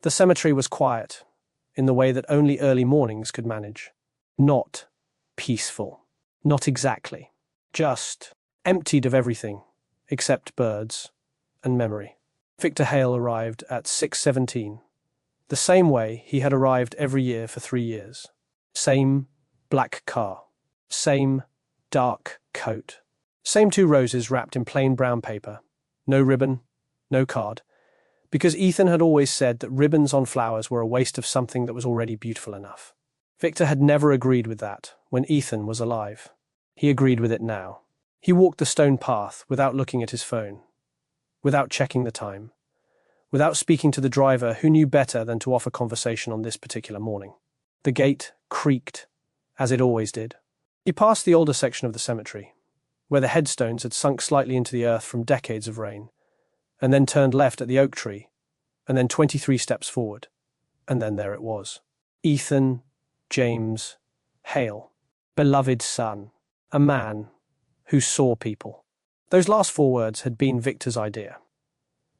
The cemetery was quiet, in the way that only early mornings could manage. Not peaceful. Not exactly. Just emptied of everything, except birds and memory. Victor Hale arrived at 6:17, the same way he had arrived every year for 3 years. Same black car. Same dark coat. Same 2 roses wrapped in plain brown paper. No ribbon, no card. Because Ethan had always said that ribbons on flowers were a waste of something that was already beautiful enough. Victor had never agreed with that when Ethan was alive. He agreed with it now. He walked the stone path without looking at his phone, without checking the time, without speaking to the driver who knew better than to offer conversation on this particular morning. The gate creaked, as it always did. He passed the older section of the cemetery, where the headstones had sunk slightly into the earth from decades of rain, and then turned left at the oak tree, and then 23 steps forward, and then there it was. Ethan James Hale, beloved son, a man who saw people. Those last 4 words had been Victor's idea,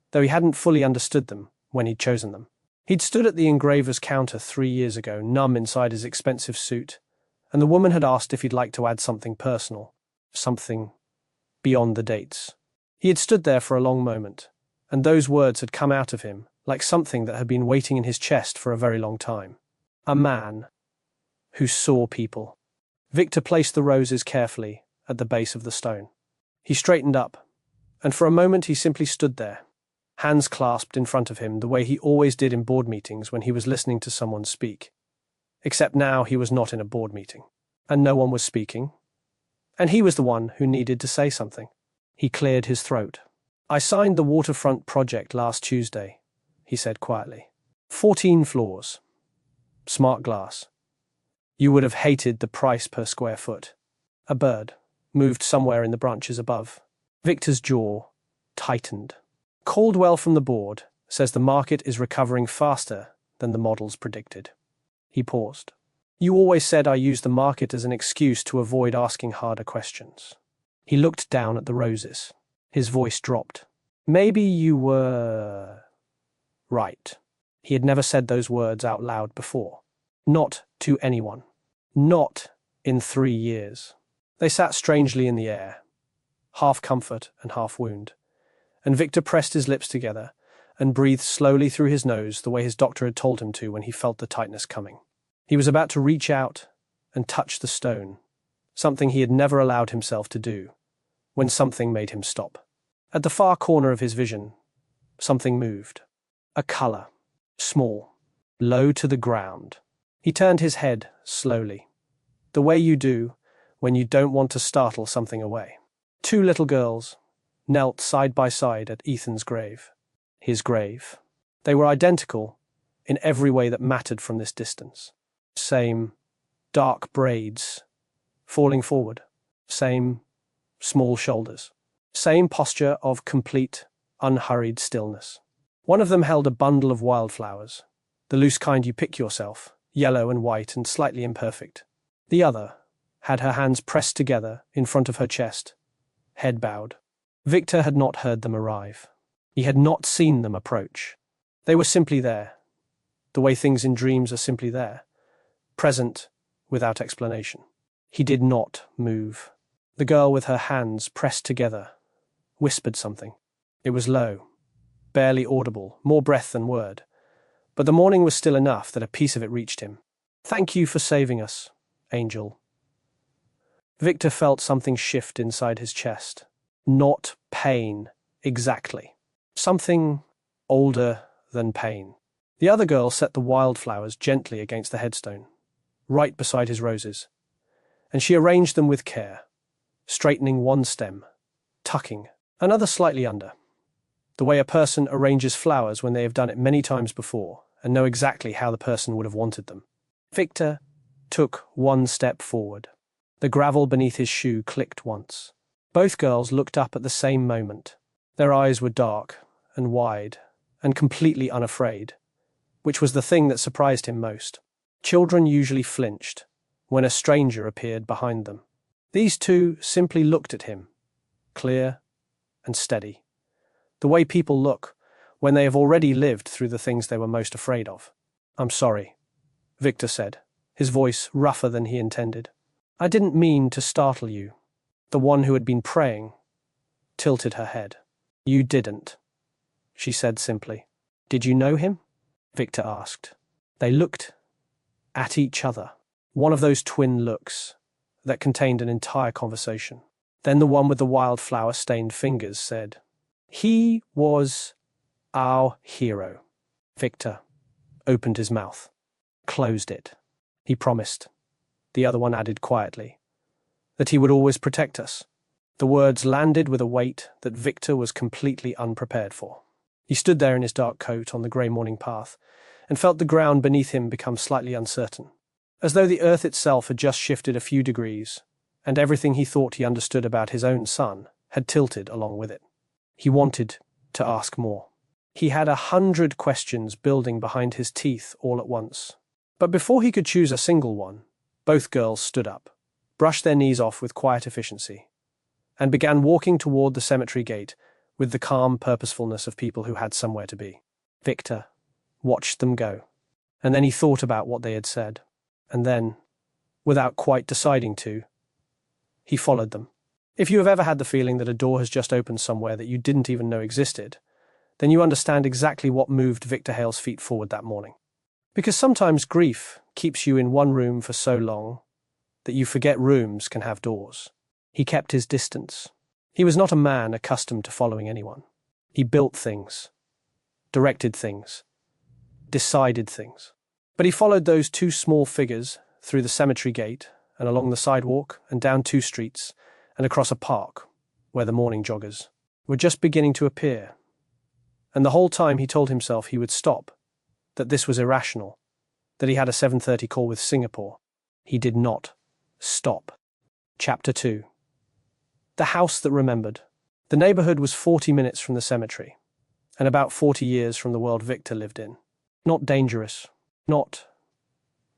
though he hadn't fully understood them when he'd chosen them. He'd stood at the engraver's counter 3 years ago, numb inside his expensive suit, and the woman had asked if he'd like to add something personal, something beyond the dates. He had stood there for a long moment, and those words had come out of him like something that had been waiting in his chest for a very long time. A man who saw people. Victor placed the roses carefully at the base of the stone. He straightened up, and for a moment he simply stood there, hands clasped in front of him the way he always did in board meetings when he was listening to someone speak. Except now he was not in a board meeting, and no one was speaking, and he was the one who needed to say something. He cleared his throat. "I signed the waterfront project last Tuesday," he said quietly. 14 floors. Smart glass. You would have hated the price per square foot. A bird moved somewhere in the branches above. Victor's jaw tightened. Caldwell from the board says the market is recovering faster than the models predicted. He paused. You always said I used the market as an excuse to avoid asking harder questions. He looked down at the roses. His voice dropped. Maybe you were right. He had never said those words out loud before. Not to anyone. Not in 3 years. They sat strangely in the air, half comfort and half wound, and Victor pressed his lips together and breathed slowly through his nose the way his doctor had told him to when he felt the tightness coming. He was about to reach out and touch the stone, something he had never allowed himself to do, when something made him stop. At the far corner of his vision, something moved. A color. Small. Low to the ground. He turned his head slowly, the way you do when you don't want to startle something away. 2 little girls knelt side by side at Ethan's grave. His grave. They were identical in every way that mattered from this distance. Same dark braids falling forward. Same small shoulders. Same posture of complete, unhurried stillness. One of them held a bundle of wildflowers, the loose kind you pick yourself, yellow and white and slightly imperfect. The other had her hands pressed together in front of her chest, head bowed. Victor had not heard them arrive. He had not seen them approach. They were simply there, the way things in dreams are simply there, present without explanation. He did not move. The girl with her hands pressed together whispered something. It was low, barely audible, more breath than word, but the morning was still enough that a piece of it reached him. Thank you for saving us, Angel. Victor felt something shift inside his chest. Not pain, exactly. Something older than pain. The other girl set the wildflowers gently against the headstone, right beside his roses, and she arranged them with care, straightening one stem, tucking another slightly under, the way a person arranges flowers when they have done it many times before and know exactly how the person would have wanted them. Victor took one step forward. The gravel beneath his shoe clicked once. Both girls looked up at the same moment. Their eyes were dark and wide and completely unafraid, which was the thing that surprised him most. Children usually flinched when a stranger appeared behind them. These 2 simply looked at him, clear and steady. The way people look when they have already lived through the things they were most afraid of. "I'm sorry," Victor said, his voice rougher than he intended. "I didn't mean to startle you." The one who had been praying tilted her head. "You didn't," she said simply. "Did you know him?" Victor asked. They looked at each other. One of those twin looks that contained an entire conversation. Then the one with the wildflower-stained fingers said, "He was our hero." Victor opened his mouth, closed it. "He promised," the other one added quietly, "that he would always protect us." The words landed with a weight that Victor was completely unprepared for. He stood there in his dark coat on the grey morning path and felt the ground beneath him become slightly uncertain, as though the earth itself had just shifted a few degrees, and everything he thought he understood about his own son had tilted along with it. He wanted to ask more. He had 100 questions building behind his teeth all at once. But before he could choose a single one, both girls stood up, brushed their knees off with quiet efficiency, and began walking toward the cemetery gate with the calm purposefulness of people who had somewhere to be. Victor watched them go, and then he thought about what they had said, and then, without quite deciding to, he followed them. If you have ever had the feeling that a door has just opened somewhere that you didn't even know existed, then you understand exactly what moved Victor Hale's feet forward that morning. Because sometimes grief keeps you in one room for so long that you forget rooms can have doors. He kept his distance. He was not a man accustomed to following anyone. He built things, directed things, decided things. But he followed those two small figures through the cemetery gate and along the sidewalk and down 2 streets and across a park where the morning joggers were just beginning to appear. And the whole time he told himself he would stop, that this was irrational, that he had a 7:30 call with Singapore. He did not stop. Chapter 2. The house that remembered. The neighborhood was 40 minutes from the cemetery, and about 40 years from the world Victor lived in. Not dangerous, not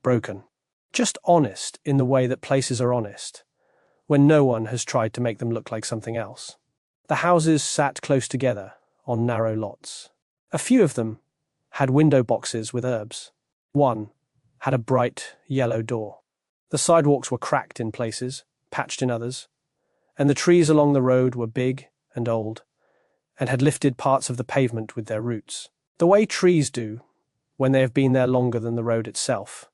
broken, just honest in the way that places are honest, when no one has tried to make them look like something else. The houses sat close together on narrow lots. A few of them had window boxes with herbs. One had a bright yellow door. The sidewalks were cracked in places, patched in others, and the trees along the road were big and old, and had lifted parts of the pavement with their roots, the way trees do when they have been there longer than the road itself,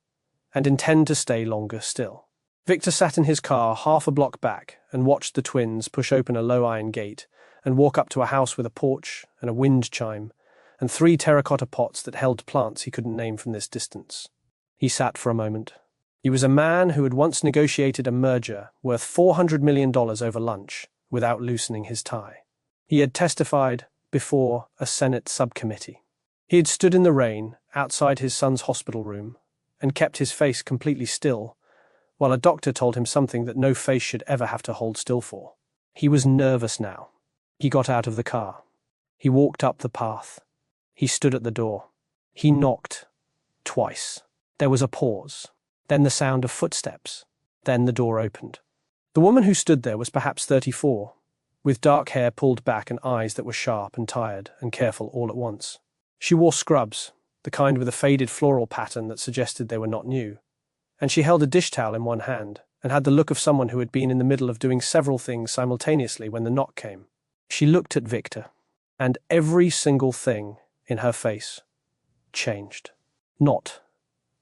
and intend to stay longer still. Victor sat in his car half a block back and watched the twins push open a low iron gate and walk up to a house with a porch and a wind chime and 3 terracotta pots that held plants he couldn't name from this distance. He sat for a moment. He was a man who had once negotiated a merger worth $400 million over lunch without loosening his tie. He had testified before a Senate subcommittee. He had stood in the rain outside his son's hospital room and kept his face completely still while a doctor told him something that no face should ever have to hold still for. He was nervous now. He got out of the car. He walked up the path. He stood at the door. He knocked twice. There was a pause. Then the sound of footsteps. Then the door opened. The woman who stood there was perhaps 34, with dark hair pulled back and eyes that were sharp and tired and careful all at once. She wore scrubs, the kind with a faded floral pattern that suggested they were not new, and she held a dish towel in one hand and had the look of someone who had been in the middle of doing several things simultaneously when the knock came. She looked at Victor, and every single thing in her face changed. Not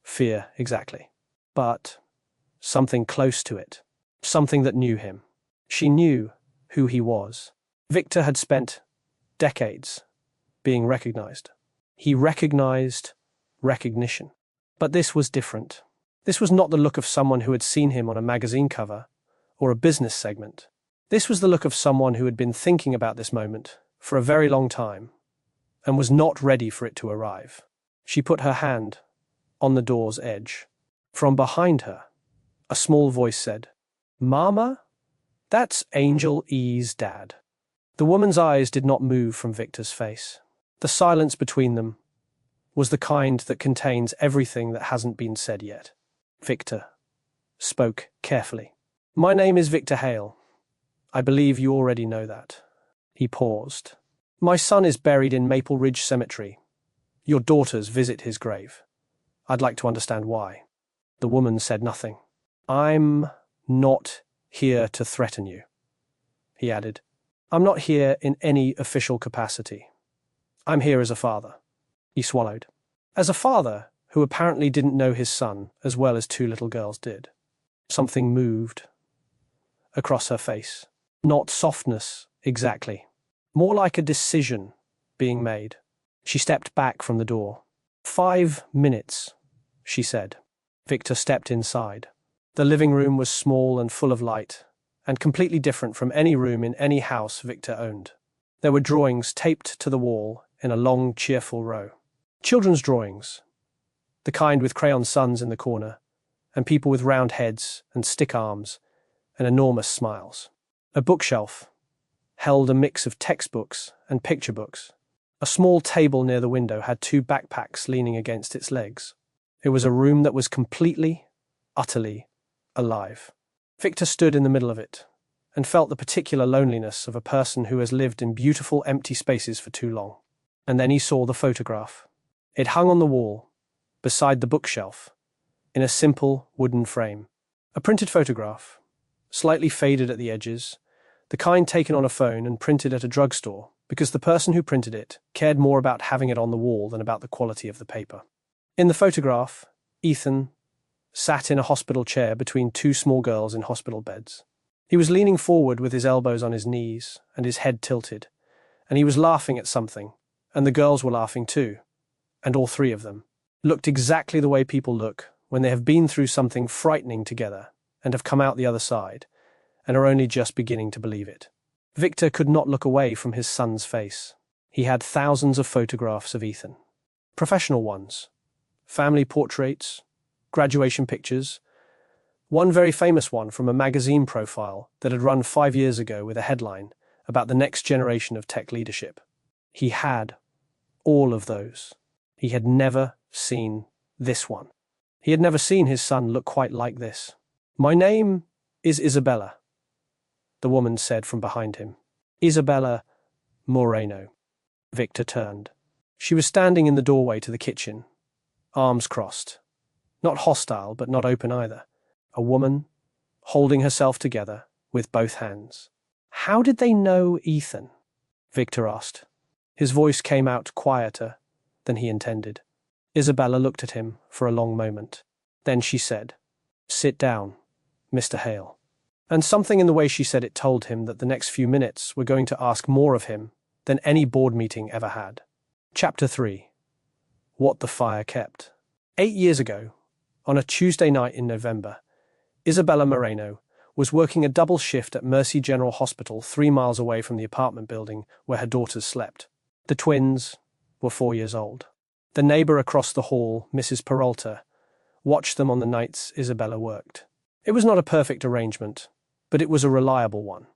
fear exactly, but something close to it, something that knew him. She knew who he was. Victor had spent decades being recognized. He recognized recognition. But this was different. This was not the look of someone who had seen him on a magazine cover or a business segment. This was the look of someone who had been thinking about this moment for a very long time and was not ready for it to arrive. She put her hand on the door's edge. From behind her, a small voice said, "Mama? That's Angel E's dad." The woman's eyes did not move from Victor's face. The silence between them was the kind that contains everything that hasn't been said yet. Victor spoke carefully. "My name is Victor Hale. I believe you already know that." He paused. My son is buried in Maple Ridge Cemetery. Your daughters visit his grave. I'd like to understand why. The woman said nothing. I'm not here to threaten you, he added. I'm not here in any official capacity. I'm here as a father. He swallowed. As a father who apparently didn't know his son as well as two little girls did. Something moved across her face. Not softness, exactly. More like a decision being made. She stepped back from the door. 5 minutes, she said. Victor stepped inside. The living room was small and full of light, and completely different from any room in any house Victor owned. There were drawings taped to the wall in a long, cheerful row. Children's drawings, the kind with crayon suns in the corner, and people with round heads and stick arms and enormous smiles. A bookshelf held a mix of textbooks and picture books. A small table near the window had two backpacks leaning against its legs. It was a room that was completely, utterly alive. Victor stood in the middle of it and felt the particular loneliness of a person who has lived in beautiful empty spaces for too long. And then he saw the photograph. It hung on the wall, beside the bookshelf, in a simple wooden frame. A printed photograph, slightly faded at the edges, the kind taken on a phone and printed at a drugstore because the person who printed it cared more about having it on the wall than about the quality of the paper. In the photograph, Ethan sat in a hospital chair between two small girls in hospital beds. He was leaning forward with his elbows on his knees and his head tilted, and he was laughing at something, and the girls were laughing too, and all three of them looked exactly the way people look when they have been through something frightening together and have come out the other side and are only just beginning to believe it. Victor could not look away from his son's face. He had thousands of photographs of Ethan. Professional ones, family portraits, graduation pictures, one very famous one from a magazine profile that had run 5 years ago with a headline about the next generation of tech leadership. He had all of those. He had never seen this one. He had never seen his son look quite like this. My name is Isabella, the woman said from behind him. Isabella Moreno. Victor turned. She was standing in the doorway to the kitchen, arms crossed. Not hostile, but not open either. A woman, holding herself together with both hands. How did they know Ethan? Victor asked. His voice came out quieter than he intended. Isabella looked at him for a long moment. Then she said, "Sit down, Mr. Hale." And something in the way she said it told him that the next few minutes were going to ask more of him than any board meeting ever had. Chapter 3. What the Fire Kept. 8 years ago, on a Tuesday night in November, Isabella Moreno was working a double shift at Mercy General Hospital 3 miles away from the apartment building where her daughters slept. The twins were 4 years old. The neighbor across the hall, Mrs. Peralta, watched them on the nights Isabella worked. It was not a perfect arrangement, but it was a reliable one.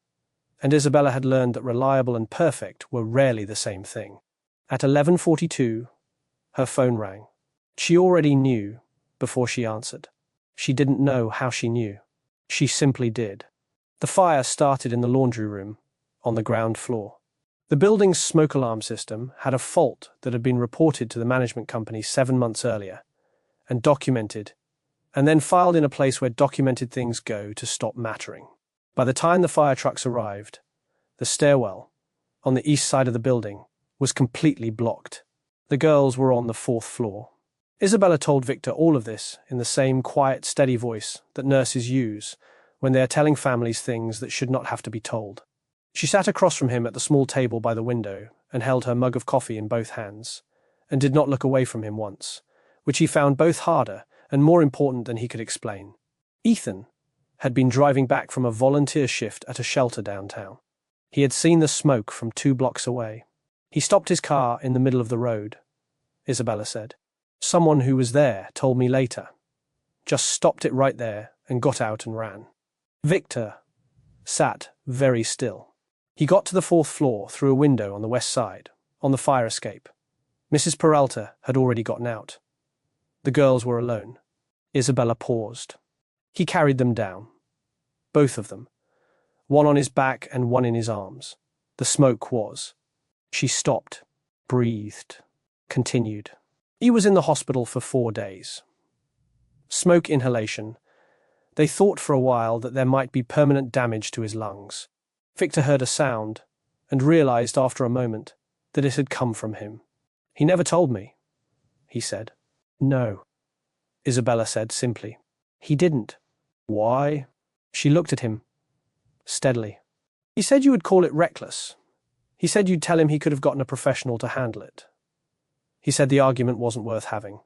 And Isabella had learned that reliable and perfect were rarely the same thing. At 11:42, her phone rang. She already knew before she answered. She didn't know how she knew. She simply did. The fire started in the laundry room, on the ground floor. The building's smoke alarm system had a fault that had been reported to the management company 7 months earlier, and documented, and then filed in a place where documented things go to stop mattering. By the time the fire trucks arrived, the stairwell, on the east side of the building, was completely blocked. The girls were on the 4th floor. Isabella told Victor all of this in the same quiet, steady voice that nurses use when they are telling families things that should not have to be told. She sat across from him at the small table by the window and held her mug of coffee in both hands, and did not look away from him once, which he found both harder and more important than he could explain. Ethan had been driving back from a volunteer shift at a shelter downtown. He had seen the smoke from 2 blocks away. He stopped his car in the middle of the road, Isabella said. Someone who was there told me later. Just stopped it right there and got out and ran. Victor sat very still. He got to the 4th floor through a window on the west side, on the fire escape. Mrs. Peralta had already gotten out. The girls were alone. Isabella paused. He carried them down. Both of them. One on his back and one in his arms. The smoke was She stopped, breathed, continued. He was in the hospital for 4 days. Smoke inhalation. They thought for a while that there might be permanent damage to his lungs. Victor heard a sound and realized after a moment that it had come from him. "He never told me," he said. "No," Isabella said simply. "He didn't." "Why?" She looked at him steadily. "He said you would call it reckless. He said you'd tell him he could have gotten a professional to handle it. He said the argument wasn't worth having,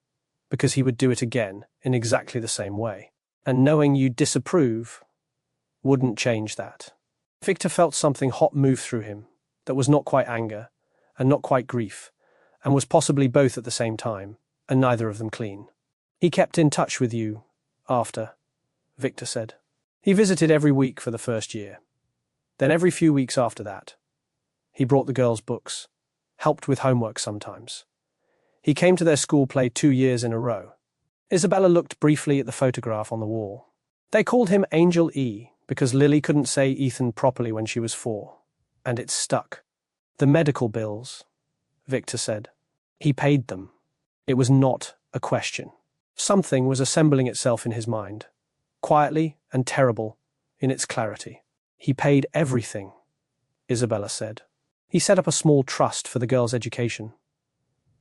because he would do it again in exactly the same way. And knowing you'd disapprove wouldn't change that." Victor felt something hot move through him that was not quite anger and not quite grief, and was possibly both at the same time, and neither of them clean. "He kept in touch with you after," Victor said. "He visited every week for the first year. Then every few weeks after that. He brought the girls books, helped with homework sometimes. He came to their school play 2 years in a row." Isabella looked briefly at the photograph on the wall. "They called him Angel E because Lily couldn't say Ethan properly when she was 4, and it stuck. The medical bills," Victor said. "He paid them. It was not a question." Something was assembling itself in his mind, quietly and terrible in its clarity. "He paid everything," Isabella said. "He set up a small trust for the girls' education.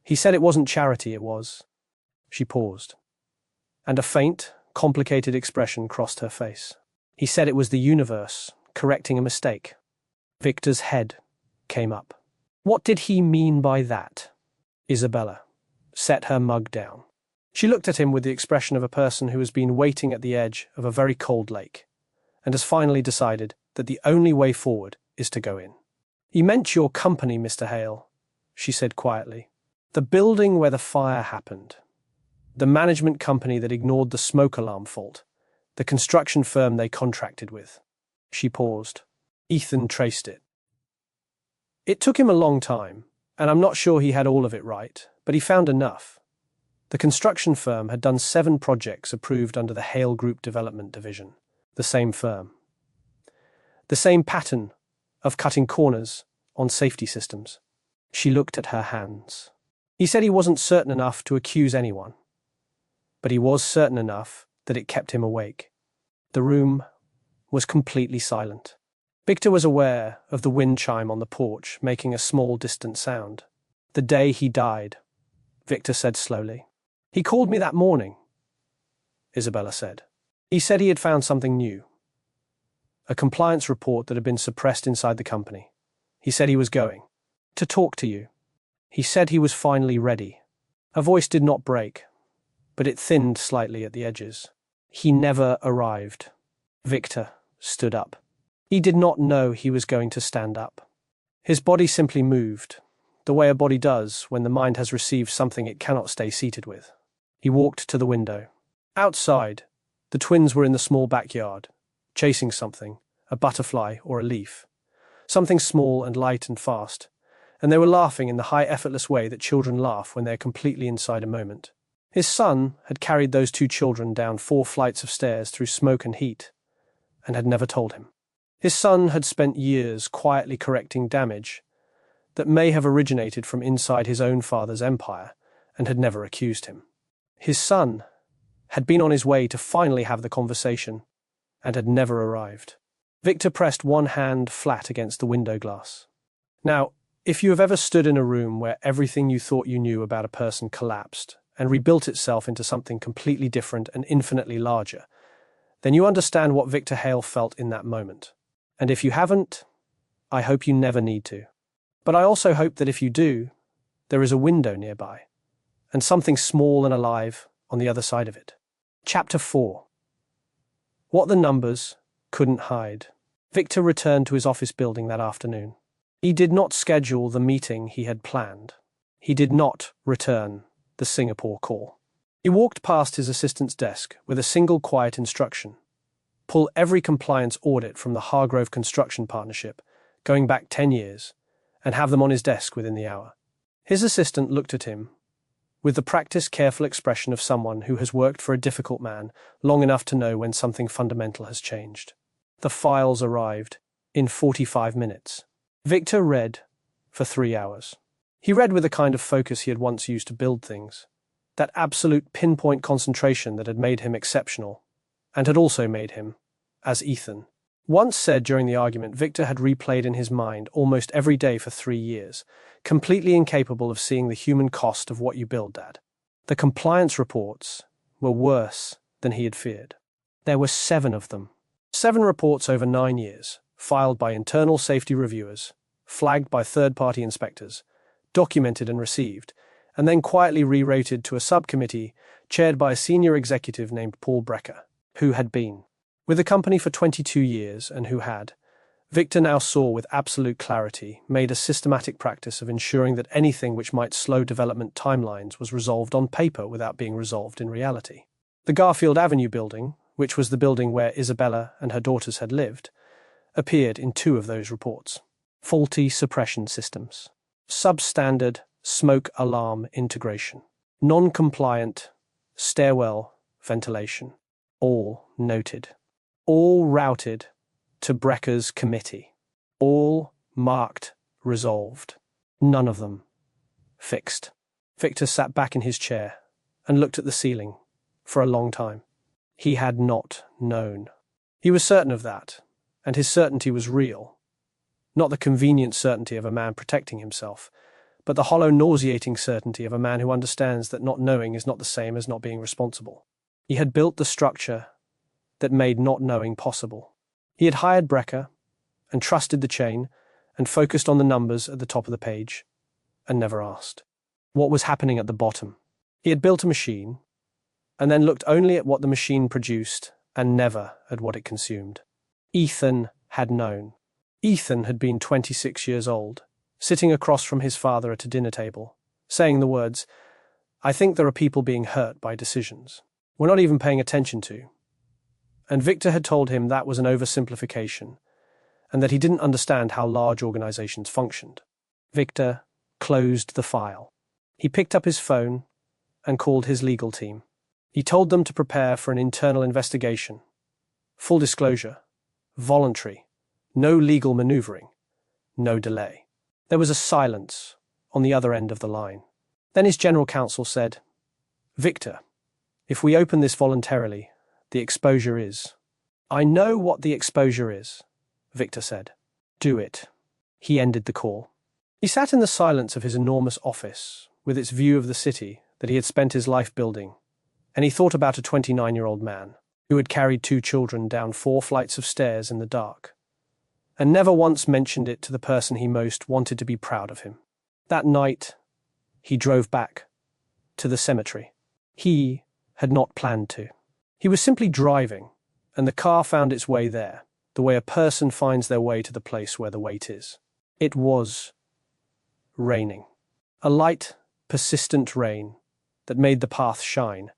He said it wasn't charity, it was." She paused, and a faint, complicated expression crossed her face. "He said it was the universe correcting a mistake." Victor's head came up. What did he mean by that? Isabella set her mug down. She looked at him with the expression of a person who has been waiting at the edge of a very cold lake, and has finally decided that the only way forward is to go in. "He meant your company, Mr. Hale," she said quietly. "The building where the fire happened. The management company that ignored the smoke alarm fault. The construction firm they contracted with." She paused. "Ethan traced it. It took him a long time, and I'm not sure he had all of it right, but he found enough. The construction firm had done 7 projects approved under the Hale Group Development Division. The same firm. The same pattern of cutting corners on safety systems." She looked at her hands. "He said he wasn't certain enough to accuse anyone, but he was certain enough that it kept him awake." The room was completely silent. Victor was aware of the wind chime on the porch making a small distant sound. "The day he died," Victor said slowly. "He called me that morning," Isabella said. "He said he had found something new. A compliance report that had been suppressed inside the company. He said he was going to talk to you. He said he was finally ready." Her voice did not break, but it thinned slightly at the edges. "He never arrived." Victor stood up. He did not know he was going to stand up. His body simply moved, the way a body does when the mind has received something it cannot stay seated with. He walked to the window. Outside, the twins were in the small backyard, chasing something, a butterfly or a leaf. Something small and light and fast, and they were laughing in the high effortless way that children laugh when they are completely inside a moment. His son had carried those 2 children down 4 flights of stairs through smoke and heat, and had never told him. His son had spent years quietly correcting damage that may have originated from inside his own father's empire, and had never accused him. His son had been on his way to finally have the conversation, and had never arrived. Victor pressed one hand flat against the window glass. Now, if you have ever stood in a room where everything you thought you knew about a person collapsed and rebuilt itself into something completely different and infinitely larger, then you understand what Victor Hale felt in that moment. And if you haven't, I hope you never need to. But I also hope that if you do, there is a window nearby, and something small and alive on the other side of it. Chapter 4. What the numbers couldn't hide. Victor returned to his office building that afternoon. He did not schedule the meeting he had planned. He did not return the Singapore call. He walked past his assistant's desk with a single quiet instruction: pull every compliance audit from the Hargrove Construction Partnership, going back 10 years, and have them on his desk within the hour. His assistant looked at him with the practiced, careful expression of someone who has worked for a difficult man long enough to know when something fundamental has changed. The files arrived in 45 minutes. Victor read for 3 hours. He read with the kind of focus he had once used to build things, that absolute pinpoint concentration that had made him exceptional, and had also made him, as Ethan once said during the argument, Victor had replayed in his mind almost every day for 3 years, completely incapable of seeing the human cost of what you build, Dad. The compliance reports were worse than he had feared. There were 7 of them. 7 reports over 9 years, filed by internal safety reviewers, flagged by third-party inspectors, documented and received, and then quietly re-rated to a subcommittee chaired by a senior executive named Paul Brecker, who had been with the company for 22 years and who had, Victor now saw with absolute clarity, made a systematic practice of ensuring that anything which might slow development timelines was resolved on paper without being resolved in reality. The Garfield Avenue building, which was the building where Isabella and her daughters had lived, appeared in 2 of those reports. Faulty suppression systems. Substandard smoke alarm integration. Non-compliant stairwell ventilation. All noted. All routed to Brecker's committee. All marked resolved. None of them fixed. Victor sat back in his chair and looked at the ceiling for a long time. He had not known. He was certain of that, and his certainty was real. Not the convenient certainty of a man protecting himself, but the hollow, nauseating certainty of a man who understands that not knowing is not the same as not being responsible. He had built the structure that made not knowing possible. He had hired Brecker and trusted the chain and focused on the numbers at the top of the page and never asked what was happening at the bottom. He had built a machine and then looked only at what the machine produced and never at what it consumed. Ethan had known. Ethan had been 26 years old, sitting across from his father at a dinner table, saying the words, "I think there are people being hurt by decisions we're not even paying attention to." And Victor had told him that was an oversimplification, and that he didn't understand how large organizations functioned. Victor closed the file. He picked up his phone and called his legal team. He told them to prepare for an internal investigation. Full disclosure, voluntary, no legal maneuvering, no delay. There was a silence on the other end of the line. Then his general counsel said, "Victor, if we open this voluntarily, the exposure is—" "I know what the exposure is," Victor said. "Do it." He ended the call. He sat in the silence of his enormous office, with its view of the city that he had spent his life building, and he thought about a 29-year-old man who had carried 2 children down 4 flights of stairs in the dark, and never once mentioned it to the person he most wanted to be proud of him. That night, he drove back to the cemetery. He had not planned to. He was simply driving, and the car found its way there, the way a person finds their way to the place where the weight is. It was raining. A light, persistent rain that made the path shine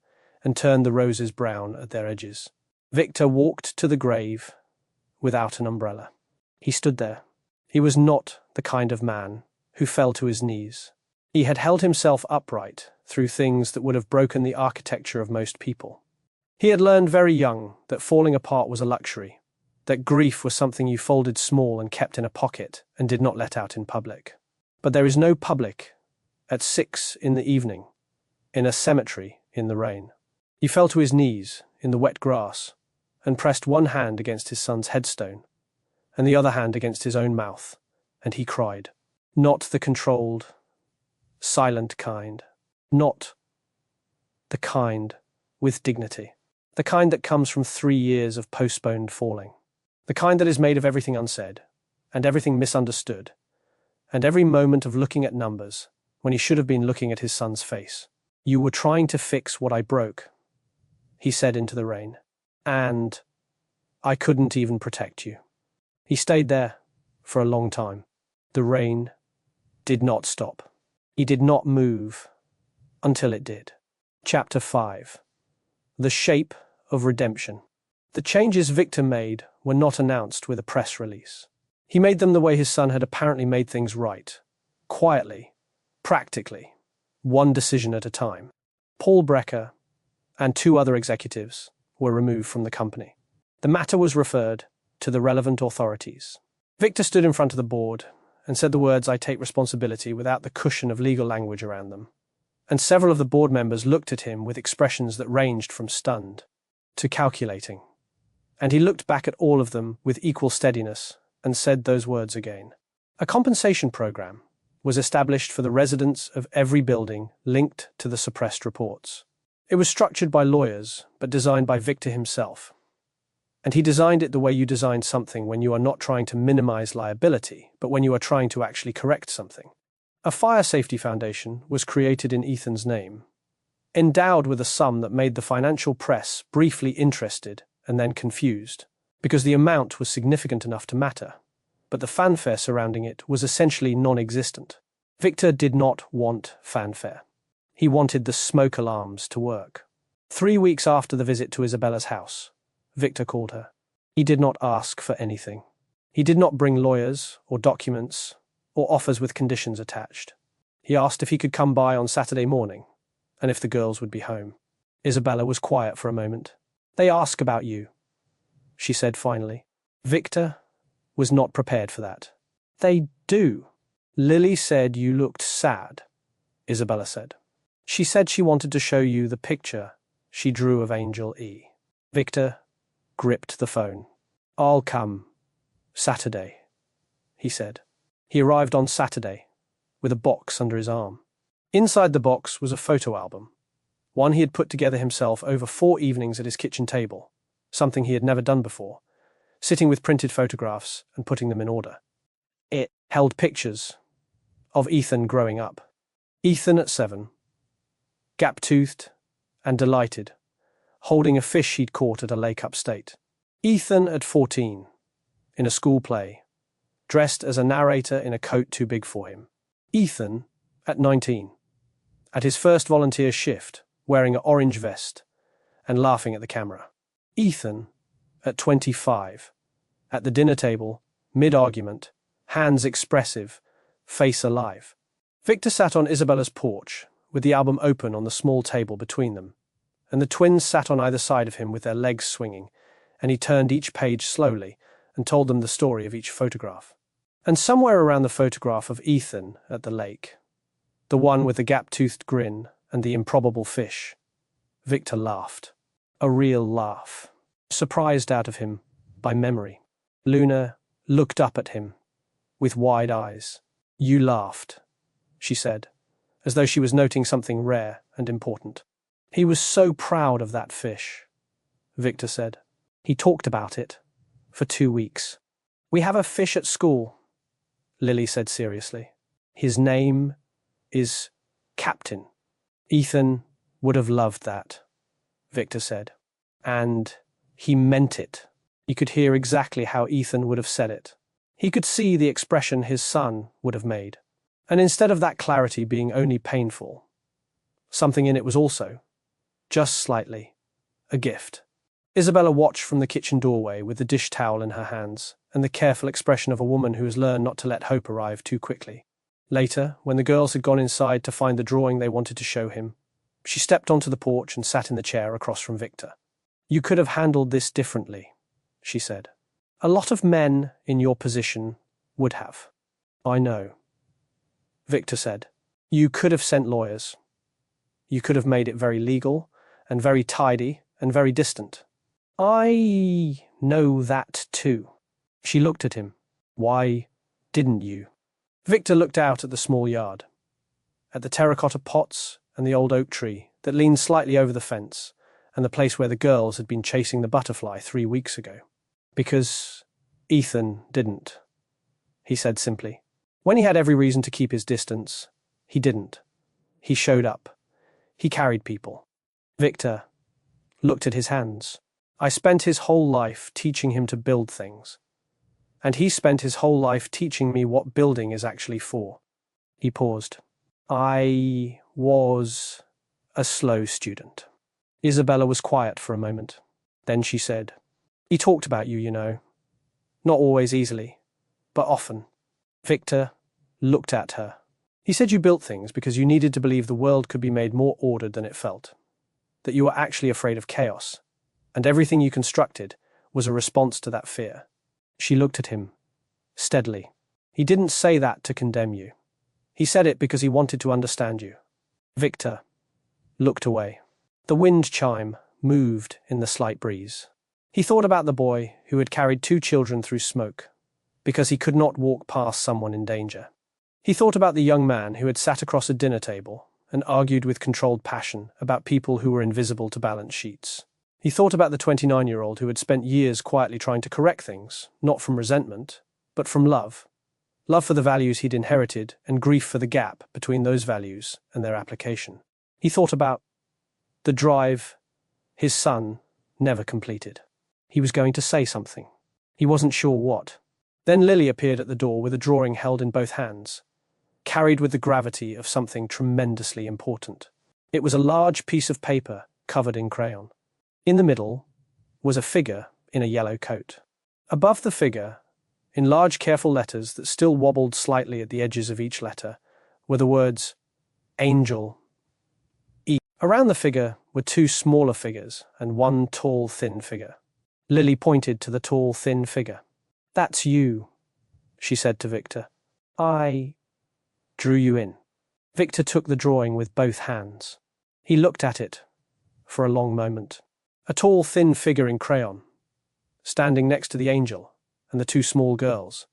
and turned the roses brown at their edges. Victor walked to the grave without an umbrella. He stood there. He was not the kind of man who fell to his knees. He had held himself upright through things that would have broken the architecture of most people. He had learned very young that falling apart was a luxury, that grief was something you folded small and kept in a pocket and did not let out in public. But there is no public at 6 in the evening, in a cemetery in the rain. He fell to his knees in the wet grass and pressed one hand against his son's headstone and the other hand against his own mouth, and he cried. Not the controlled, silent kind. Not the kind with dignity. The kind that comes from 3 years of postponed falling. The kind that is made of everything unsaid, and everything misunderstood, and every moment of looking at numbers when he should have been looking at his son's face. "You were trying to fix what I broke," he said into the rain, "and I couldn't even protect you." He stayed there for a long time. The rain did not stop. He did not move until it did. Chapter 5. The Shape of Redemption. The changes Victor made were not announced with a press release. He made them the way his son had apparently made things right, quietly, practically, one decision at a time. Paul Brecker and 2 other executives were removed from the company. The matter was referred to the relevant authorities. Victor stood in front of the board and said the words "I take responsibility" without the cushion of legal language around them. And several of the board members looked at him with expressions that ranged from stunned to calculating. And he looked back at all of them with equal steadiness and said those words again. A compensation program was established for the residents of every building linked to the suppressed reports. It was structured by lawyers, but designed by Victor himself. And he designed it the way you design something when you are not trying to minimize liability, but when you are trying to actually correct something. A fire safety foundation was created in Ethan's name, endowed with a sum that made the financial press briefly interested and then confused, because the amount was significant enough to matter, but the fanfare surrounding it was essentially non-existent. Victor did not want fanfare. He wanted the smoke alarms to work. 3 weeks after the visit to Isabella's house, Victor called her. He did not ask for anything. He did not bring lawyers or documents or offers with conditions attached. He asked if he could come by on Saturday morning, and if the girls would be home. Isabella was quiet for a moment. "They ask about you," she said finally. Victor was not prepared for that. "They do. Lily said you looked sad," Isabella said. "She said she wanted to show you the picture she drew of Angel E." Victor gripped the phone. "I'll come Saturday," he said. He arrived on Saturday, with a box under his arm. Inside the box was a photo album, one he had put together himself over 4 evenings at his kitchen table, something he had never done before, sitting with printed photographs and putting them in order. It held pictures of Ethan growing up. Ethan at 7, gap-toothed and delighted, holding a fish he'd caught at a lake upstate. Ethan at 14, in a school play, dressed as a narrator in a coat too big for him. Ethan at 19, at his first volunteer shift, wearing an orange vest and laughing at the camera. Ethan at 25, at the dinner table, mid-argument, hands expressive, face alive. Victor sat on Isabella's porch, with the album open on the small table between them, and the twins sat on either side of him with their legs swinging, and he turned each page slowly and told them the story of each photograph. And somewhere around the photograph of Ethan at the lake, the one with the gap-toothed grin and the improbable fish, Victor laughed. A real laugh, surprised out of him by memory. Luna looked up at him with wide eyes. "You laughed," she said, as though she was noting something rare and important. "He was so proud of that fish," Victor said. "He talked about it for 2 weeks. We have a fish at school," Lily said seriously. "His name is Captain." "Ethan would have loved that," Victor said. And he meant it. You could hear exactly how Ethan would have said it. He could see the expression his son would have made. And instead of that clarity being only painful, something in it was also, just slightly, a gift. Isabella watched from the kitchen doorway with the dish towel in her hands and the careful expression of a woman who has learned not to let hope arrive too quickly. Later, when the girls had gone inside to find the drawing they wanted to show him, she stepped onto the porch and sat in the chair across from Victor. "You could have handled this differently," she said. "A lot of men in your position would have." "I know," Victor said. "You could have sent lawyers. You could have made it very legal and very tidy and very distant." "I know that too." She looked at him. "Why didn't you?" Victor looked out at the small yard, at the terracotta pots and the old oak tree that leaned slightly over the fence, and the place where the girls had been chasing the butterfly 3 weeks ago. "Because Ethan didn't," he said simply. When he had every reason to keep his distance, he didn't. He showed up. He carried people. Victor looked at his hands. "I spent his whole life teaching him to build things. And he spent his whole life teaching me what building is actually for." He paused. "I was a slow student." Isabella was quiet for a moment. Then she said, "He talked about you, you know. Not always easily, but often." Victor looked at her. "He said you built things because you needed to believe the world could be made more ordered than it felt. That you were actually afraid of chaos. And everything you constructed was a response to that fear." She looked at him steadily. He didn't say that to condemn you. He said it because he wanted to understand you. Victor looked away. The wind chime moved in the slight breeze. He thought about the boy who had carried 2 children through smoke, because he could not walk past someone in danger. He thought about the young man who had sat across a dinner table and argued with controlled passion about people who were invisible to balance sheets. He thought about the 29-year-old who had spent years quietly trying to correct things, not from resentment, but from love. Love for the values he'd inherited and grief for the gap between those values and their application. He thought about the drive his son never completed. He was going to say something. He wasn't sure what. Then Lily appeared at the door with a drawing held in both hands, carried with the gravity of something tremendously important. It was a large piece of paper covered in crayon. In the middle was a figure in a yellow coat. Above the figure, in large careful letters that still wobbled slightly at the edges of each letter, were the words, Angel E. Around the figure were 2 smaller figures and 1 tall, thin figure. Lily pointed to the tall, thin figure. "That's you," she said to Victor. "I drew you in." Victor took the drawing with both hands. He looked at it for a long moment. A tall, thin figure in crayon, standing next to the angel and the 2 small girls,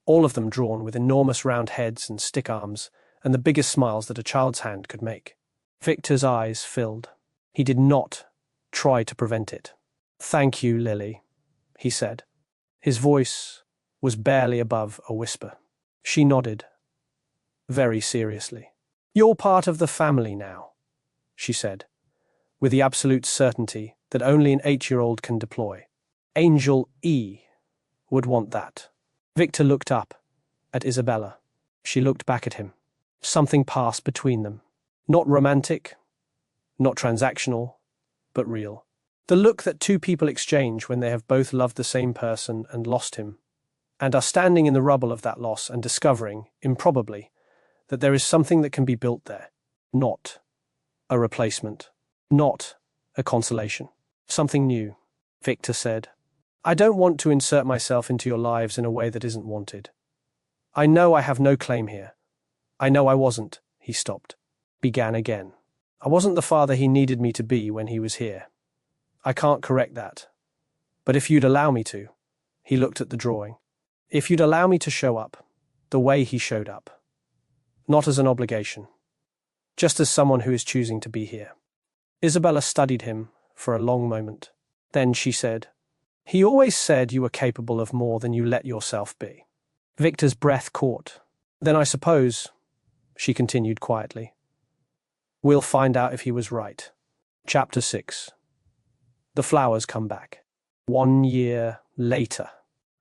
all of them drawn with enormous round heads and stick arms and the biggest smiles that a child's hand could make. Victor's eyes filled. He did not try to prevent it. "Thank you, Lily," he said. His voice was barely above a whisper. She nodded, very seriously. "You're part of the family now," she said, with the absolute certainty that only an 8-year-old can deploy. Angel E would want that. Victor looked up at Isabella. She looked back at him. Something passed between them. Not romantic, not transactional, but real. The look that 2 people exchange when they have both loved the same person and lost him, and are standing in the rubble of that loss and discovering, improbably, that there is something that can be built there. Not a replacement. Not a consolation. Something new. Victor said, "I don't want to insert myself into your lives in a way that isn't wanted. I know I have no claim here. I know I wasn't," he stopped. Began again. "I wasn't the father he needed me to be when he was here. I can't correct that. But if you'd allow me to," he looked at the drawing, "if you'd allow me to show up, the way he showed up. Not as an obligation. Just as someone who is choosing to be here." Isabella studied him for a long moment. Then she said, "He always said you were capable of more than you let yourself be." Victor's breath caught. "Then I suppose," she continued quietly, "we'll find out if he was right." Chapter 6. The flowers come back. 1 year later.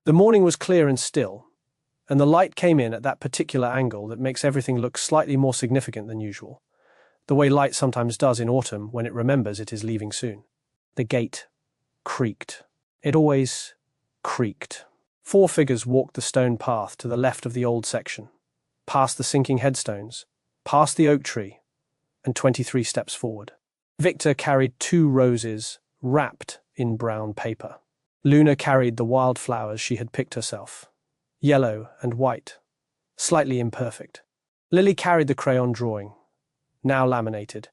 The morning was clear and still, and the light came in at that particular angle that makes everything look slightly more significant than usual, the way light sometimes does in autumn when it remembers it is leaving soon. The gate creaked. It always creaked. 4 figures walked the stone path to the left of the old section, past the sinking headstones, past the oak tree, and 23 steps forward. Victor carried 2 roses wrapped in brown paper. Luna carried the wildflowers she had picked herself, yellow and white, slightly imperfect. Lily carried the crayon drawing, now laminated,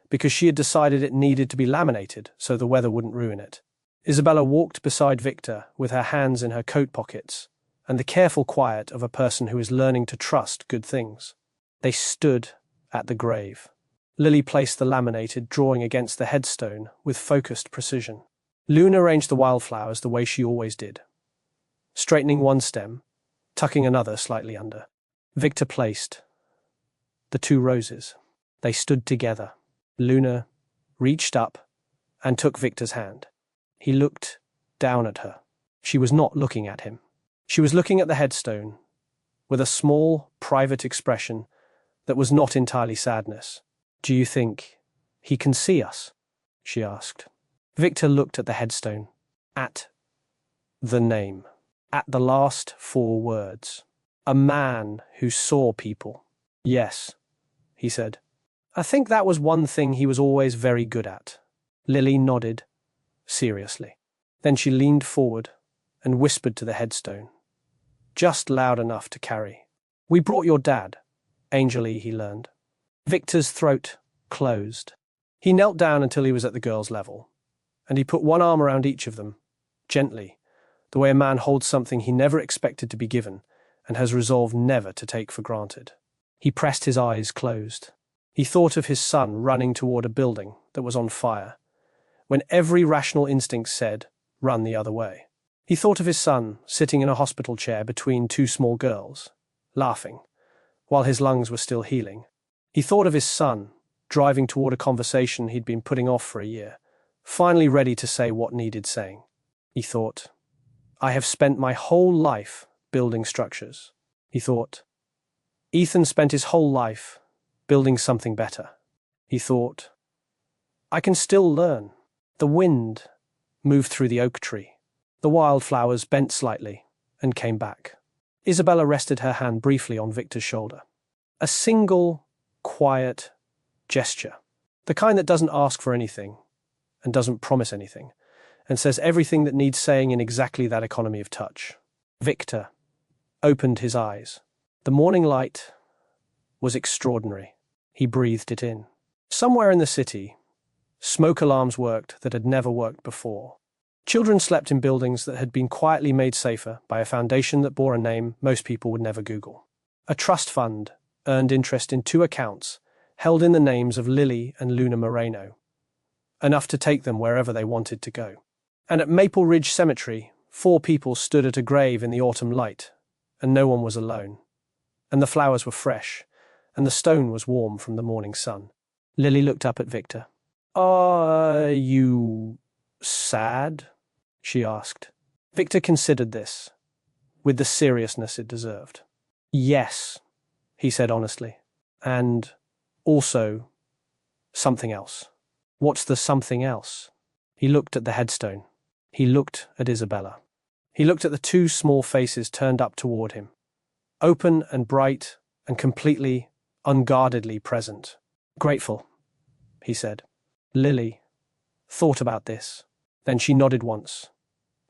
because she had decided it needed to be laminated so the weather wouldn't ruin it. Isabella walked beside Victor with her hands in her coat pockets and the careful quiet of a person who is learning to trust good things. They stood at the grave. Lily placed the laminated drawing against the headstone with focused precision. Luna arranged the wildflowers the way she always did, straightening one stem, tucking another slightly under. Victor placed the 2 roses. They stood together. Luna reached up and took Victor's hand. He looked down at her. She was not looking at him. She was looking at the headstone with a small, private expression that was not entirely sadness. "Do you think he can see us?" she asked. Victor looked at the headstone, at the name, at the last 4 words. "A man who saw people." "Yes," he said. "I think that was one thing he was always very good at." Lily nodded, seriously. Then she leaned forward and whispered to the headstone, just loud enough to carry. "We brought your dad," Angel he learned. Victor's throat closed. He knelt down until he was at the girl's level, and he put one arm around each of them, gently, the way a man holds something he never expected to be given and has resolved never to take for granted. He pressed his eyes closed. He thought of his son running toward a building that was on fire, when every rational instinct said, run the other way. He thought of his son sitting in a hospital chair between two small girls, laughing, while his lungs were still healing. He thought of his son driving toward a conversation he'd been putting off for a year, finally ready to say what needed saying. He thought, I have spent my whole life building structures. He thought, Ethan spent his whole life building something better. He thought, I can still learn. The wind moved through the oak tree. The wildflowers bent slightly and came back. Isabella rested her hand briefly on Victor's shoulder. A single, quiet gesture. The kind that doesn't ask for anything and doesn't promise anything, and says everything that needs saying in exactly that economy of touch. Victor opened his eyes. The morning light was extraordinary. He breathed it in. Somewhere in the city, smoke alarms worked that had never worked before. Children slept in buildings that had been quietly made safer by a foundation that bore a name most people would never Google. A trust fund earned interest in 2 accounts held in the names of Lily and Luna Moreno, enough to take them wherever they wanted to go. And at Maple Ridge Cemetery, 4 people stood at a grave in the autumn light, and no one was alone. And the flowers were fresh, and the stone was warm from the morning sun. Lily looked up at Victor. Are you sad? She asked. Victor considered this, with the seriousness it deserved. Yes, he said honestly. And also something else. What's the something else? He looked at the headstone. He looked at Isabella. He looked at the 2 small faces turned up toward him, open and bright and completely, unguardedly present. Grateful, he said. Lily thought about this. Then she nodded once,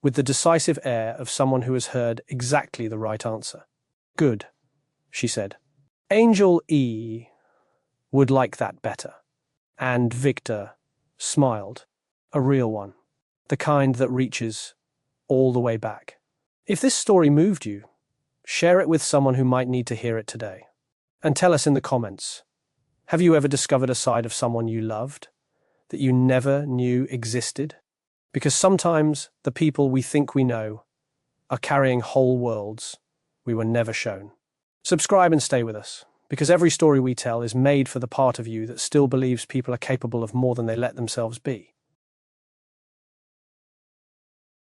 with the decisive air of someone who has heard exactly the right answer. Good, she said. Angel E. would like that better. And Victor smiled. A real one. The kind that reaches all the way back. If this story moved you, share it with someone who might need to hear it today. And tell us in the comments, have you ever discovered a side of someone you loved that you never knew existed? Because sometimes the people we think we know are carrying whole worlds we were never shown. Subscribe and stay with us, because every story we tell is made for the part of you that still believes people are capable of more than they let themselves be.